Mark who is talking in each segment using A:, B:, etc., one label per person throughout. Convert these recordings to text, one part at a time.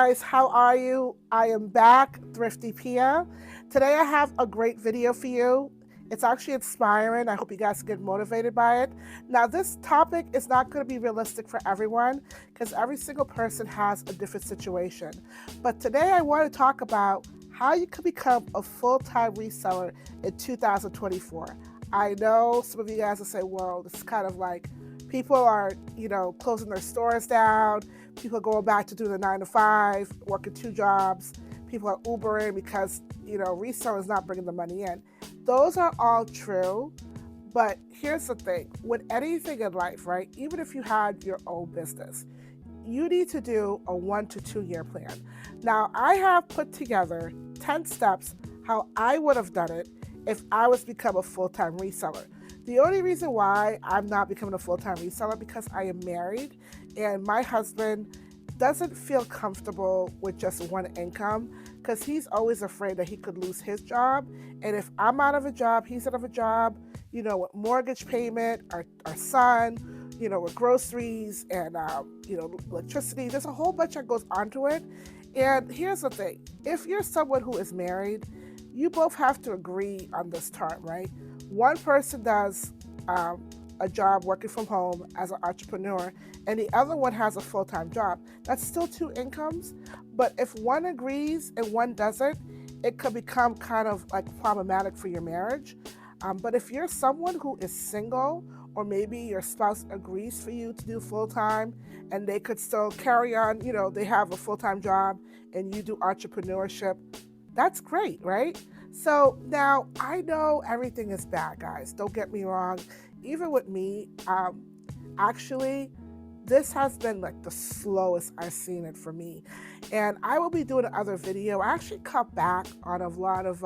A: guys, how are you? I am back, Thrifty Pia. Today I have a great video for you. It's actually inspiring. I hope you guys get motivated by it. Now, this topic is not going to be realistic for everyone because every single person has a different situation. But today I want to talk about how you can become a full-time reseller in 2024. I know some of you guys will say, well, this is kind of like people are, closing their stores down. People are going back to do the 9 to 5, working 2 jobs. People are Ubering because, reselling is not bringing the money in. Those are all true. But here's the thing. With anything in life, right? Even if you had your own business, you need to do a 1 to 2 year plan. Now, I have put together 10 steps how I would have done it if I was to become a full-time reseller. The only reason why I'm not becoming a full-time reseller because I am married and my husband doesn't feel comfortable with just one income because he's always afraid that he could lose his job. And if I'm out of a job, he's out of a job, with mortgage payment, our son, with groceries and, electricity, there's a whole bunch that goes onto it. And here's the thing. If you're someone who is married, you both have to agree on this term, right? One person does a job working from home as an entrepreneur, and the other one has a full-time job. That's still 2 incomes, but if one agrees and one doesn't, it could become kind of like problematic for your marriage. But if you're someone who is single, or maybe your spouse agrees for you to do full-time and they could still carry on, they have a full-time job and you do entrepreneurship, that's great, right? So now I know everything is bad, guys. Don't get me wrong. Even with me, actually, this has been like the slowest I've seen it for me. And I will be doing another video. I actually cut back on a lot of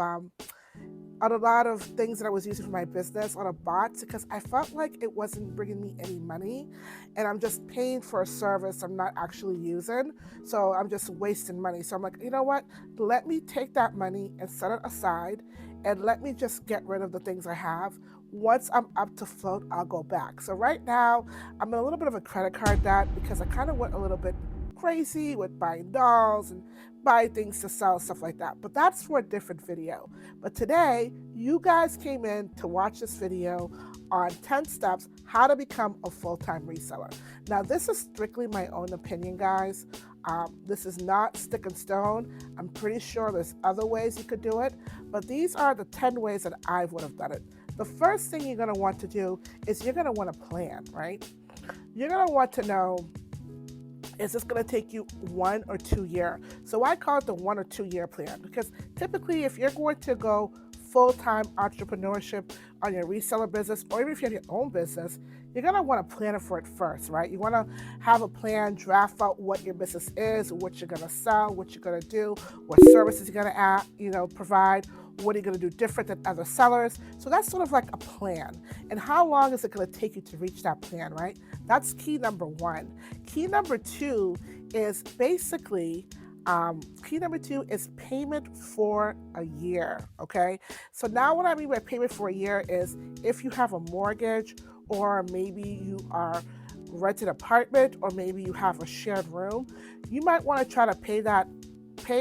A: things that I was using for my business on a bot because I felt like it wasn't bringing me any money and I'm just paying for a service I'm not actually using. So I'm just wasting money. So I'm like, you know what? Let me take that money and set it aside and let me just get rid of the things I have. Once I'm up to float, I'll go back. So right now, I'm in a little bit of a credit card debt because I kind of went a little bit crazy with buying dolls and buy things to sell, stuff like that. But that's for a different video. But today, you guys came in to watch this video on 10 steps how to become a full-time reseller. Now, this is strictly my own opinion, guys. This is not stick and stone. I'm pretty sure there's other ways you could do it, but these are the 10 ways that I would have done it. The first thing you're going to want to do is you're going to want to plan, right? You're going to want to know, is this going to take you 1 or 2 years? So I call it the 1 or 2 year plan because typically if you're going to go full-time entrepreneurship on your reseller business, or even if you have your own business, you're going to want to plan it for it first, right? You want to have a plan, draft out what your business is, what you're going to sell, what you're going to do, what services you're going to provide, what are you going to do different than other sellers. So that's sort of like a plan. And how long is it going to take you to reach that plan, right? That's key number 1. Key number 2 is basically payment for a year, okay? So now what I mean by payment for a year is if you have a mortgage, or maybe you are renting an apartment, or maybe you have a shared room, you might want to try to pay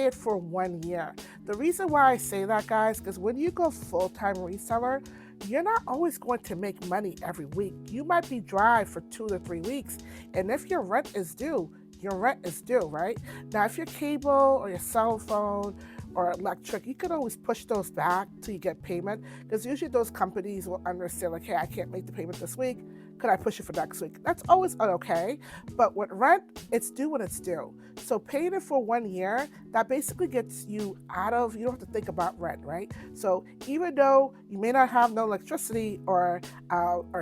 A: it for 1 year. The reason why I say that, guys, because when you go full-time reseller, you're not always going to make money every week. You might be dry for 2 to 3 weeks, and if your rent is due, right? Now, if your cable or your cell phone or electric, you can always push those back till you get payment because usually those companies will understand like, hey, I can't make the payment this week. Could I push it for next week? That's always okay. But with rent, it's due when it's due. So paying it for 1 year, that basically gets you you don't have to think about rent, right? So even though you may not have no electricity or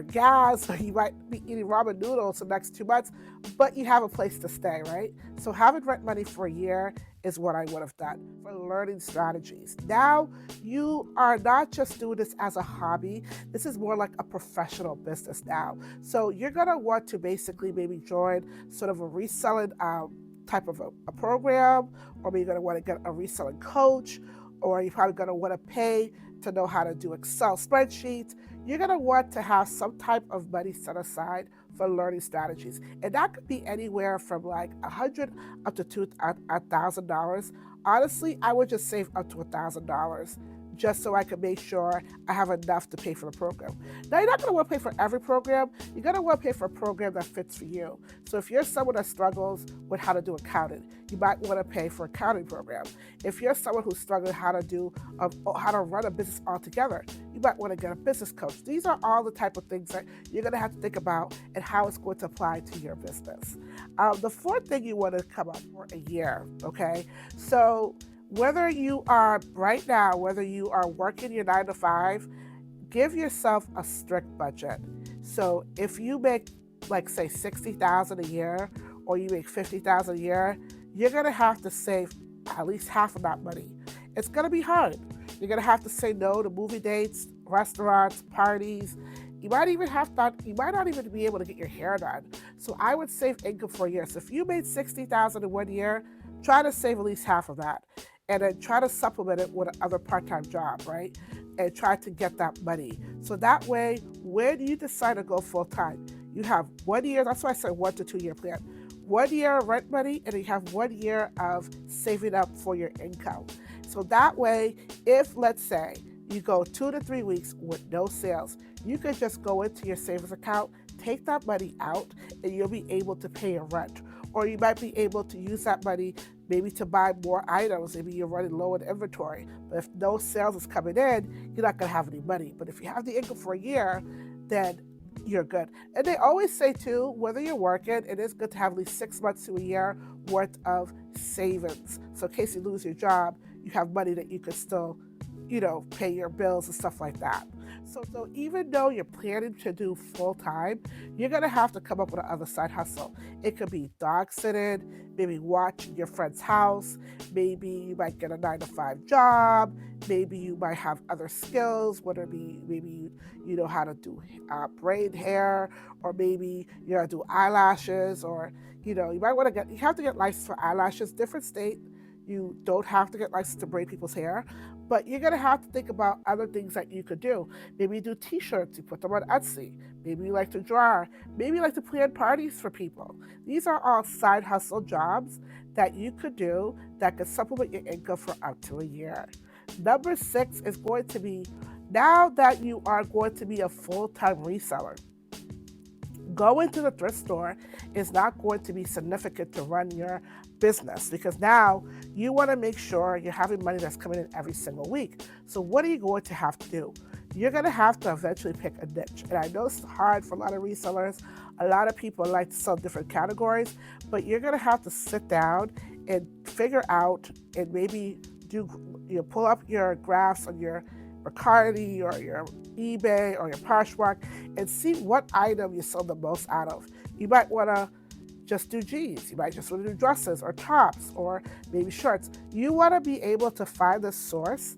A: gas, or you might be eating ramen noodles the next 2 months, but you have a place to stay, right? So having rent money for a year is what I would have done for learning strategies. Now, you are not just doing this as a hobby. This is more like a professional business now. So you're going to want to basically maybe join sort of a reselling type of a program, or maybe you're going to want to get a reselling coach, or you're probably going to want to pay to know how to do Excel spreadsheets. You're going to want to have some type of money set aside for learning strategies. And that could be anywhere from like $100 up to $1,000. Honestly, I would just save up to $1,000 just so I can make sure I have enough to pay for the program. Now, you're not going to want to pay for every program. You're going to want to pay for a program that fits for you. So if you're someone that struggles with how to do accounting, you might want to pay for an accounting program. If you're someone who's struggling how to run a business altogether, you might want to get a business coach. These are all the type of things that you're going to have to think about and how it's going to apply to your business. The fourth thing you want to come up for a year, okay? So whether you are right now, whether you are working your 9 to 5, give yourself a strict budget. So if you make, like, say, $60,000 a year, or you make $50,000 a year, you're gonna have to save at least half of that money. It's gonna be hard. You're gonna have to say no to movie dates, restaurants, parties. You might not even be able to get your hair done. So I would save income for a year. So if you made $60,000 in 1 year, try to save at least half of that. And then try to supplement it with another part-time job, right? And try to get that money. So that way, when you decide to go full-time, you have 1 year, that's why I said 1 to 2 year plan. 1 year of rent money, and you have 1 year of saving up for your income. So that way, if, let's say, you go 2 to 3 weeks with no sales, you could just go into your savings account, take that money out, and you'll be able to pay your rent. Or you might be able to use that money maybe to buy more items. Maybe you're running low in inventory. But if no sales is coming in, you're not going to have any money. But if you have the income for a year, then you're good. And they always say, too, whether you're working, it is good to have at least 6 months to a year worth of savings. So in case you lose your job, you have money that you can still, pay your bills and stuff like that. So even though you're planning to do full-time, you're going to have to come up with another side hustle. It could be dog sitting, maybe watching your friend's house, maybe you might get a 9 to 5 job, maybe you might have other skills, whether it be maybe you know how to do braid hair, or maybe you know how to do eyelashes, or you have to get licensed for eyelashes. Different state, you don't have to get licensed to braid people's hair, but you're going to have to think about other things that you could do. Maybe you do t-shirts, you put them on Etsy. Maybe you like to draw. Maybe you like to plan parties for people. These are all side hustle jobs that you could do that could supplement your income for up to a year. Number 6 is going to be, now that you are going to be a full-time reseller, going to the thrift store is not going to be significant to run your business, because now you want to make sure you're having money that's coming in every single week. So what are you going to have to do? You're going to have to eventually pick a niche. And I know it's hard for a lot of resellers. A lot of people like to sell different categories, but you're going to have to sit down and figure out, and maybe pull up your graphs on your Mercari or your eBay or your Poshmark and see what item you sell the most out of. You might want to just do jeans. You might just want to do dresses or tops or maybe shirts. You want to be able to find the source,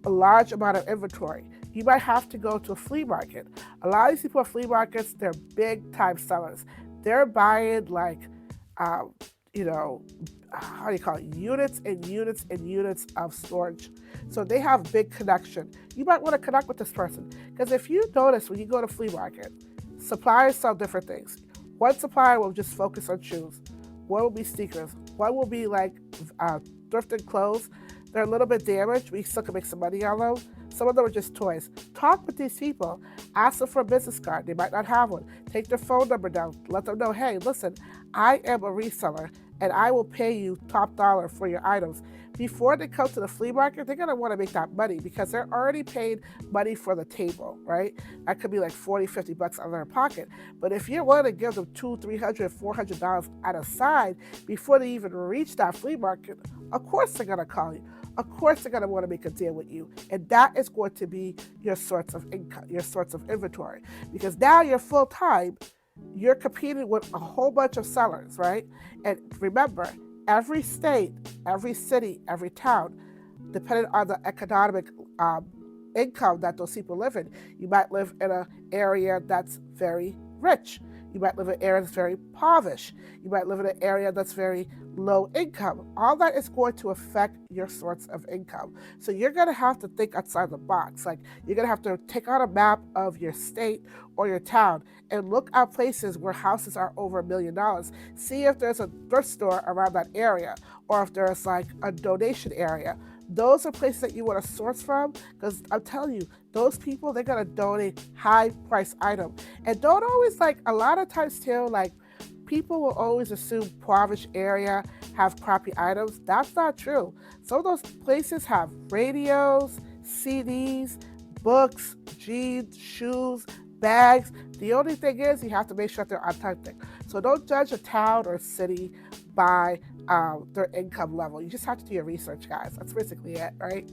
A: a large amount of inventory. You might have to go to a flea market. A lot of these people at flea markets, they're big time sellers. They're buying units and units and units of storage. So they have big connection. You might want to connect with this person, because if you notice when you go to flea market, suppliers sell different things. One supplier will just focus on shoes. One will be sneakers. One will be like thrifted clothes. They're a little bit damaged, but you still can make some money on them. Some of them are just toys. Talk with these people. Ask them for a business card. They might not have one. Take their phone number down. Let them know, hey, listen, I am a reseller, and I will pay you top dollar for your items. Before they come to the flea market, they're going to want to make that money, because they're already paid money for the table, right? That could be like $40, $50 out of their pocket. But if you're willing to give them $200, $300, $400 at a side before they even reach that flea market, of course they're going to call you. Of course they're going to want to make a deal with you. And that is going to be your source of income, your source of inventory. Because now you're full-time, you're competing with a whole bunch of sellers, right? And remember, every state, every city, every town, depending on the economic income that those people live in. You might live in an area that's very rich. You might live in an area that's very impoverished. You might live in an area that's very low income. All that is going to affect your source of income. So you're going to have to think outside the box. Like, you're going to have to take out a map of your state or your town and look at places where houses are over $1 million. See if there's a thrift store around that area, or if there's like a donation area. Those are places that you want to source from, because I'm telling you, those people, they're going to donate high price items. And don't always, like, a lot of times too, like, people will always assume impoverished area have crappy items. That's not true. Some of those places have radios, CDs, books, jeans, shoes, bags. The only thing is you have to make sure they're authentic. So don't judge a town or a city by their income level. You just have to do your research, guys. That's basically it, right?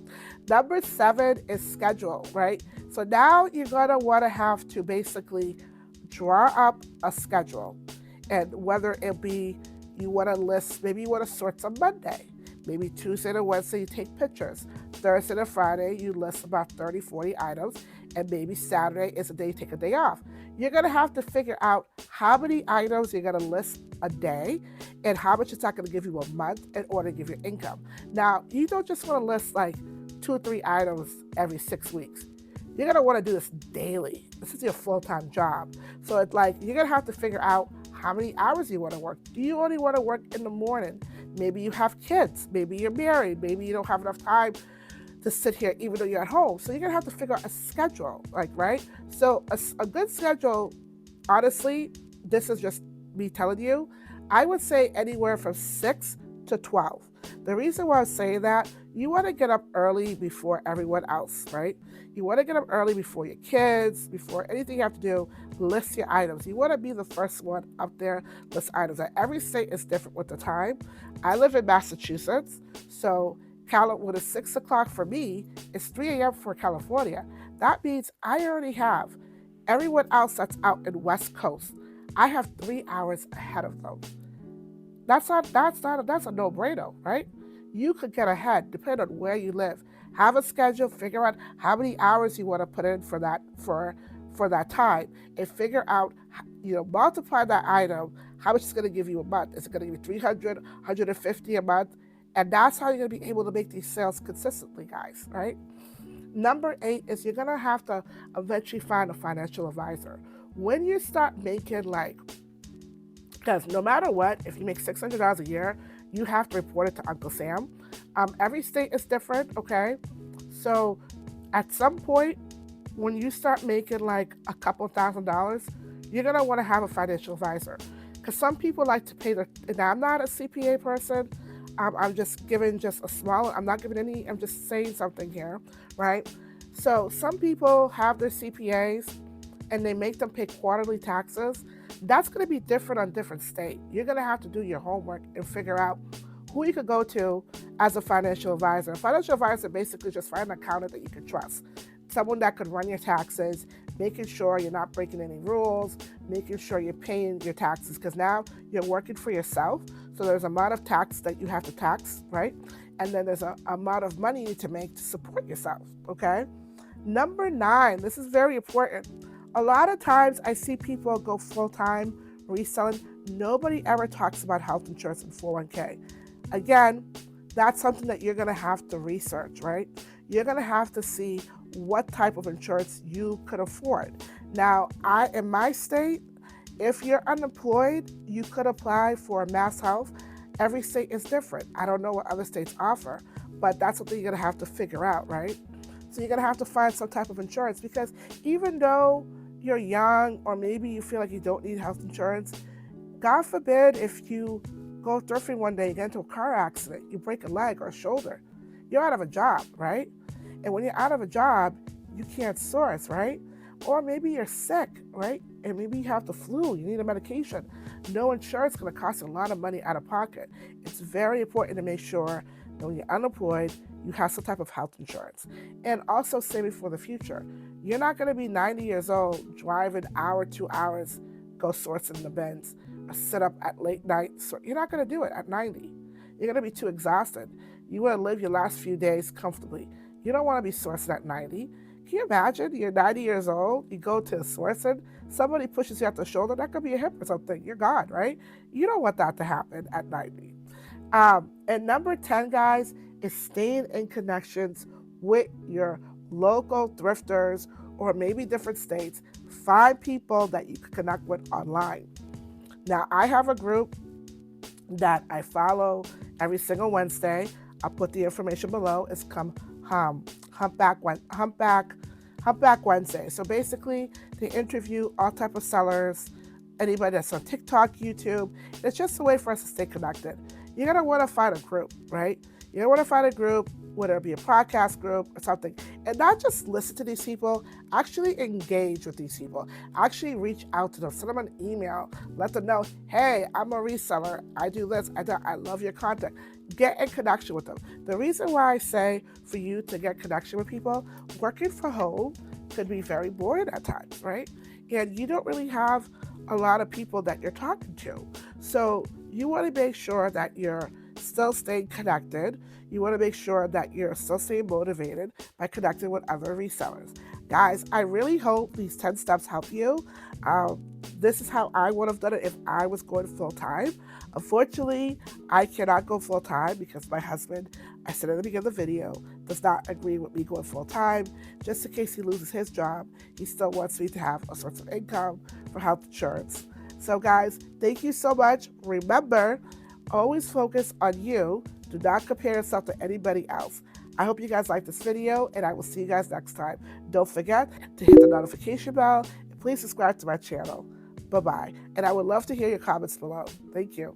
A: Number 7 is schedule, right? So now you're gonna wanna have to basically draw up a schedule. And whether it be you wanna list, maybe you wanna sort on Monday, maybe Tuesday to Wednesday you take pictures, Thursday to Friday you list about 30, 40 items, and maybe Saturday is a day you take a day off. You're gonna have to figure out how many items you're gonna list a day and how much it's not gonna give you a month in order to give you income. Now, you don't just wanna list like 2 or 3 items every 6 weeks. You're gonna wanna do this daily. This is your full-time job. So it's like, you're gonna have to figure out how many hours you wanna work. Do you only wanna work in the morning? Maybe you have kids, maybe you're married, maybe you don't have enough time to sit here even though you're at home. So you're gonna have to figure out a schedule, like, right? So a good schedule, honestly, this is just me telling you, I would say anywhere from 6 to 12. The reason why I'm saying that, you wanna get up early before everyone else, right? You wanna get up early before your kids, before anything you have to do, list your items. You wanna be the first one up there, list items. And every state is different with the time. I live in Massachusetts, so when it's 6 o'clock for me, it's 3 a.m. for California. That means I already have everyone else that's out in West Coast. I have 3 hours ahead of them. That's a no-brainer, right? You could get ahead depending on where you live. Have a schedule, figure out how many hours you want to put in for that time, and figure out, multiply that item, how much it's going to give you a month. Is it going to give you 300, 150 a month? And that's how you're going to be able to make these sales consistently, guys, right? Number 8 is you're going to have to eventually find a financial advisor. When you start making because no matter what, if you make $600 a year, you have to report it to Uncle Sam. Every state is different, okay? So at some point, when you start making like a couple $1,000s, you're going to want to have a financial advisor. Because some people like to pay and I'm not a CPA person. I'm just giving I'm not giving any, I'm just saying something here, right? So some people have their CPAs and they make them pay quarterly taxes. That's going to be different on different state. You're going to have to do your homework and figure out who you could go to as a financial advisor. A financial advisor basically just find an accountant that you can trust. Someone that could run your taxes, making sure you're not breaking any rules, making sure you're paying your taxes, because now you're working for yourself. So there's an amount of tax that you have to tax, right? And then there's an amount of money you need to make to support yourself, okay? Number 9, this is very important. A lot of times I see people go full-time reselling. Nobody ever talks about health insurance and 401k. Again, that's something that you're gonna have to research, right? You're gonna have to see what type of insurance you could afford. Now, in my state, if you're unemployed, you could apply for Mass Health. Every state is different. I don't know what other states offer, but that's something you're gonna have to figure out, right? So you're gonna have to find some type of insurance, because even though you're young or maybe you feel like you don't need health insurance, God forbid if you go thrifting one day, you get into a car accident, you break a leg or a shoulder, you're out of a job, right? And when you're out of a job, you can't source, right? Or maybe you're sick, right? And maybe you have the flu, you need a medication. No insurance is going to cost you a lot of money out of pocket. It's very important to make sure that when you're unemployed, you have some type of health insurance. And also saving for the future. You're not going to be 90 years old, driving hour, 2 hours, go sourcing the bins, or sit up at late night. So you're not going to do it at 90. You're going to be too exhausted. You want to live your last few days comfortably. You don't want to be sourcing at 90. Can you imagine? You're 90 years old, you go to a source and somebody pushes you at the shoulder, that could be a hip or something. You're gone, right? You don't want that to happen at 90. And number 10, guys, is staying in connections with your local thrifters or maybe different states. Find people that you can connect with online. Now, I have a group that I follow every single Wednesday. I'll put the information below. It's Humpback Wednesday. So basically, they interview all type of sellers, anybody that's on TikTok, YouTube. It's just a way for us to stay connected. You're gonna want to find a group, right? You're gonna want to find a group, whether it be a podcast group or something, and not just listen to these people. Actually engage with these people. Actually reach out to them. Send them an email. Let them know, hey, I'm a reseller. I do this. I love your content. Get in connection with them. The reason why I say for you to get connection with people, working from home could be very boring at times, right? And you don't really have a lot of people that you're talking to. So you want to make sure that you're still staying connected. You want to make sure that you're still staying motivated by connecting with other resellers. Guys, I really hope these 10 steps help you. This is how I would have done it if I was going full time. Unfortunately, I cannot go full time because my husband, I said at the beginning of the video, does not agree with me going full time. Just in case he loses his job, he still wants me to have a source of income for health insurance. So guys, thank you so much. Remember, always focus on you. Do not compare yourself to anybody else. I hope you guys like this video, and I will see you guys next time. Don't forget to hit the notification bell, and please subscribe to my channel. Bye-bye. And I would love to hear your comments below. Thank you.